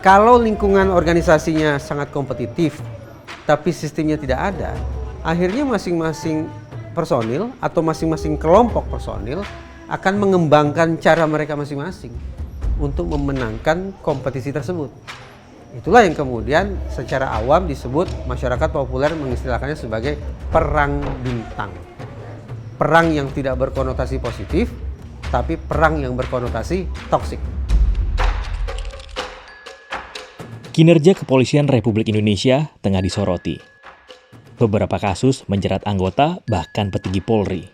Kalau lingkungan organisasinya sangat kompetitif, tapi sistemnya tidak ada, akhirnya masing-masing personil atau masing-masing kelompok personil akan mengembangkan cara mereka masing-masing untuk memenangkan kompetisi tersebut. Itulah yang kemudian secara awam disebut masyarakat populer mengistilahkannya sebagai perang bintang. Perang yang tidak berkonotasi positif, tapi perang yang berkonotasi toksik. Kinerja Kepolisian Republik Indonesia tengah disoroti. Beberapa kasus menjerat anggota bahkan petinggi Polri.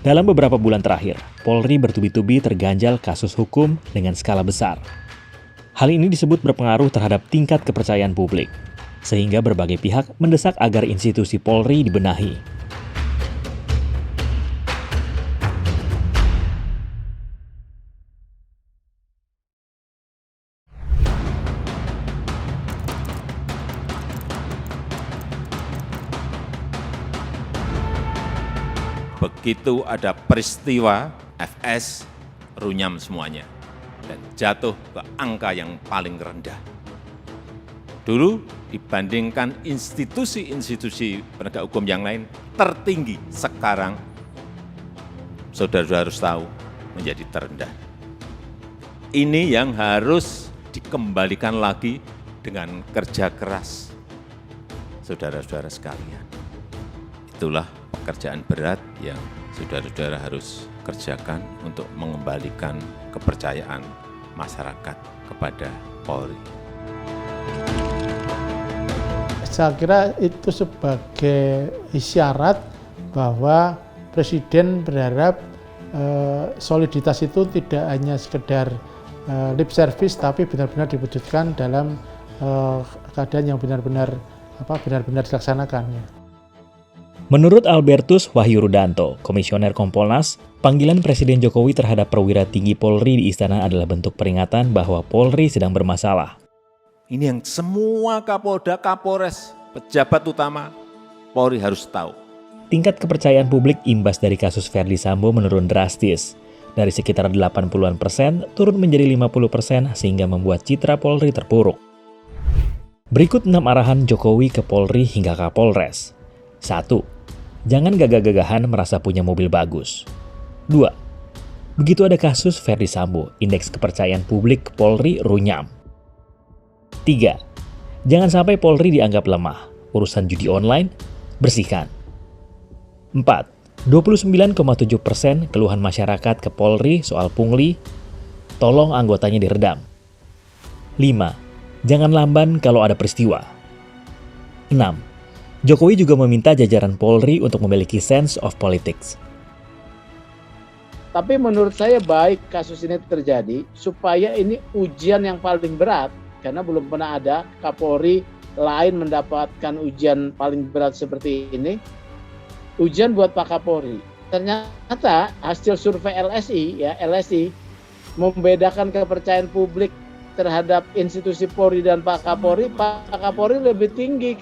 Dalam beberapa bulan terakhir, Polri bertubi-tubi terganjal kasus hukum dengan skala besar. Hal ini disebut berpengaruh terhadap tingkat kepercayaan publik, sehingga berbagai pihak mendesak agar institusi Polri dibenahi. Begitu ada peristiwa, FS runyam semuanya dan jatuh ke angka yang paling rendah. Dulu dibandingkan institusi-institusi penegak hukum yang lain tertinggi, sekarang saudara-saudara harus tahu menjadi terendah. Ini yang harus dikembalikan lagi dengan kerja keras saudara-saudara sekalian. Itulah pekerjaan berat yang saudara-saudara harus kerjakan untuk mengembalikan kepercayaan masyarakat kepada Polri. Saya kira itu sebagai isyarat bahwa Presiden berharap soliditas itu tidak hanya sekedar lip service, tapi benar-benar diwujudkan dalam keadaan yang benar-benar dilaksanakan. Menurut Albertus Wahyu Rudanto, Komisioner Kompolnas, panggilan Presiden Jokowi terhadap perwira tinggi Polri di Istana adalah bentuk peringatan bahwa Polri sedang bermasalah. Ini yang semua Kapolda, Kapolres, pejabat utama Polri harus tahu. Tingkat kepercayaan publik imbas dari kasus Verdi Sambo menurun drastis. Dari sekitar 80-an% turun menjadi 50% sehingga membuat citra Polri terpuruk. Berikut 6 arahan Jokowi ke Polri hingga Kapolres. 1. Jangan gagah-gagahan merasa punya mobil bagus. 2. Begitu ada kasus Verdi Sambo, indeks kepercayaan publik ke Polri runyam. 3. Jangan sampai Polri dianggap lemah. Urusan judi online, bersihkan. 4. 29,7% keluhan masyarakat ke Polri soal pungli, tolong anggotanya diredam. 5. Jangan lamban kalau ada peristiwa. 6. Jokowi juga meminta jajaran Polri untuk memiliki sense of politics. Tapi menurut saya baik kasus ini terjadi supaya ini ujian yang paling berat, karena belum pernah ada Kapolri lain mendapatkan ujian paling berat seperti ini. Ujian buat Pak Kapolri. Ternyata hasil survei LSI membedakan kepercayaan publik terhadap institusi Polri dan Pak Kapolri lebih tinggi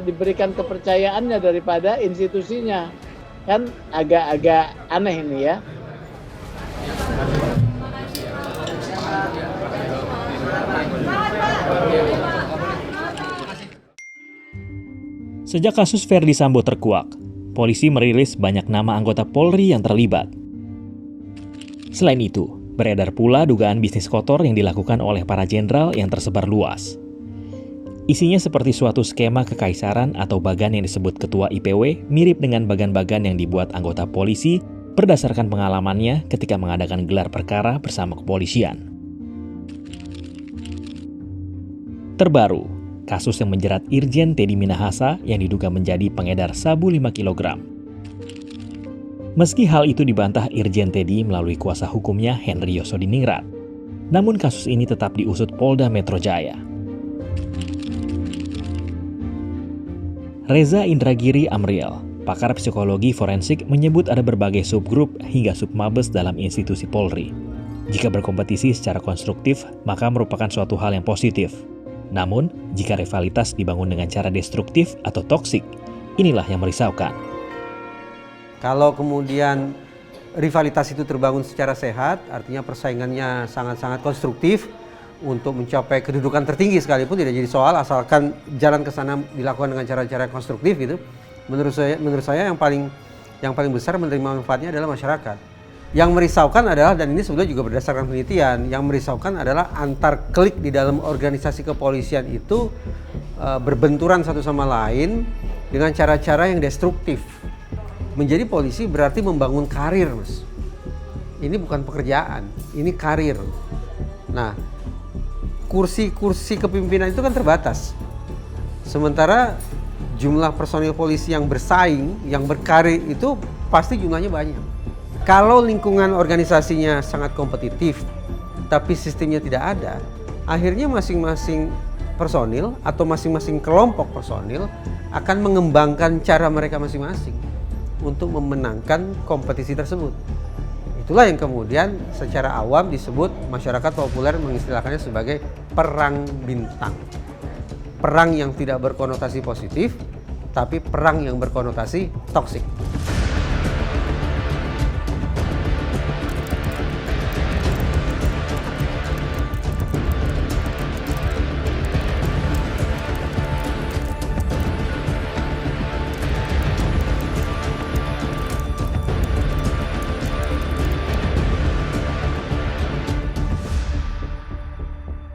diberikan kepercayaannya daripada institusinya. Kan agak aneh ini ya. Sejak kasus Verdi Sambo terkuak, polisi merilis banyak nama anggota Polri yang terlibat. Selain itu, beredar pula dugaan bisnis kotor yang dilakukan oleh para jenderal yang tersebar luas. Isinya seperti suatu skema kekaisaran atau bagan yang disebut Ketua IPW mirip dengan bagan-bagan yang dibuat anggota polisi berdasarkan pengalamannya ketika mengadakan gelar perkara bersama kepolisian. Terbaru, kasus yang menjerat Irjen Teddy Minahasa yang diduga menjadi pengedar sabu 5 kg. Meski hal itu dibantah Irjen Teddy melalui kuasa hukumnya Henry Yosodiningrat, namun kasus ini tetap diusut Polda Metro Jaya. Reza Indragiri Amriel, pakar psikologi forensik, menyebut ada berbagai subgrup hingga submabes dalam institusi Polri. Jika berkompetisi secara konstruktif, maka merupakan suatu hal yang positif. Namun, jika rivalitas dibangun dengan cara destruktif atau toksik, inilah yang merisaukan. Kalau kemudian rivalitas itu terbangun secara sehat, artinya persaingannya sangat-sangat konstruktif, untuk mencapai kedudukan tertinggi sekalipun tidak jadi soal asalkan jalan ke sana dilakukan dengan cara-cara konstruktif gitu. Menurut saya yang paling besar menerima manfaatnya adalah masyarakat. Yang merisaukan adalah, dan ini sebetulnya juga berdasarkan penelitian, yang merisaukan adalah antar klik di dalam organisasi kepolisian itu berbenturan satu sama lain dengan cara-cara yang destruktif. Menjadi polisi berarti membangun karir, Mas. Ini bukan pekerjaan, ini karir. Nah, kursi kepimpinan itu kan terbatas. Sementara jumlah personil polisi yang bersaing, yang berkarir itu pasti jumlahnya banyak. Kalau lingkungan organisasinya sangat kompetitif, tapi sistemnya tidak ada, akhirnya masing-masing personil atau masing-masing kelompok personil akan mengembangkan cara mereka masing-masing untuk memenangkan kompetisi tersebut. Itulah yang kemudian secara awam disebut, masyarakat populer mengistilahkannya sebagai perang bintang. Perang yang tidak berkonotasi positif, tapi perang yang berkonotasi toksik.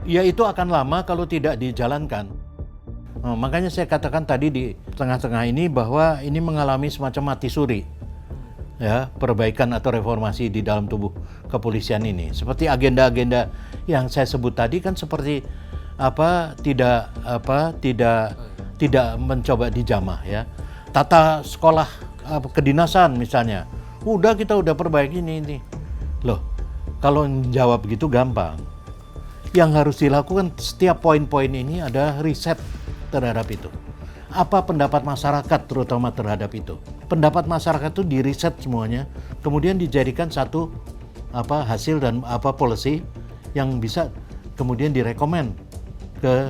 Ya itu akan lama kalau tidak dijalankan. Makanya saya katakan tadi di tengah-tengah ini bahwa ini mengalami semacam mati suri. Ya, perbaikan atau reformasi di dalam tubuh kepolisian ini. Seperti agenda-agenda yang saya sebut tadi kan seperti tidak mencoba dijamah ya. Tata sekolah kedinasan misalnya. Kita udah perbaiki ini. Loh, kalau jawab begitu gampang. Yang harus dilakukan setiap poin-poin ini ada riset terhadap itu. Apa pendapat masyarakat terutama terhadap itu? Pendapat masyarakat itu diriset semuanya, kemudian dijadikan satu hasil dan policy yang bisa kemudian direkomend ke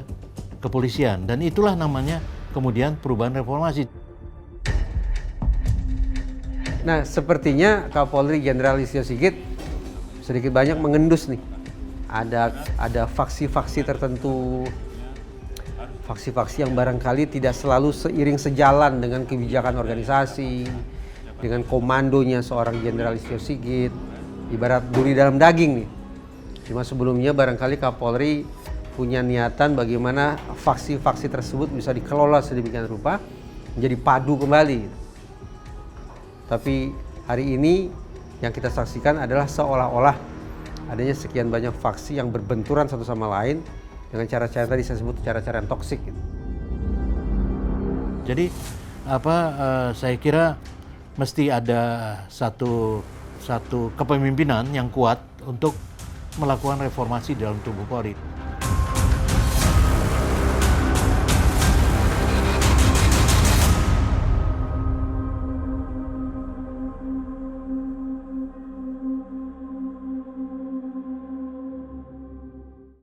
kepolisian, dan itulah namanya kemudian perubahan reformasi. Nah, sepertinya Kapolri Jenderal Listio Sigit sedikit banyak mengendus nih. Ada faksi-faksi tertentu, faksi-faksi yang barangkali tidak selalu seiring sejalan dengan kebijakan organisasi, dengan komandonya seorang Jenderal Listio Sigit, ibarat duri dalam daging nih. Cuma sebelumnya barangkali Kapolri punya niatan bagaimana faksi-faksi tersebut bisa dikelola sedemikian rupa menjadi padu kembali. Tapi hari ini yang kita saksikan adalah seolah-olah adanya sekian banyak faksi yang berbenturan satu sama lain dengan cara-cara tadi saya sebut cara-cara yang toksik. Jadi saya kira mesti ada satu kepemimpinan yang kuat untuk melakukan reformasi dalam tubuh Polri.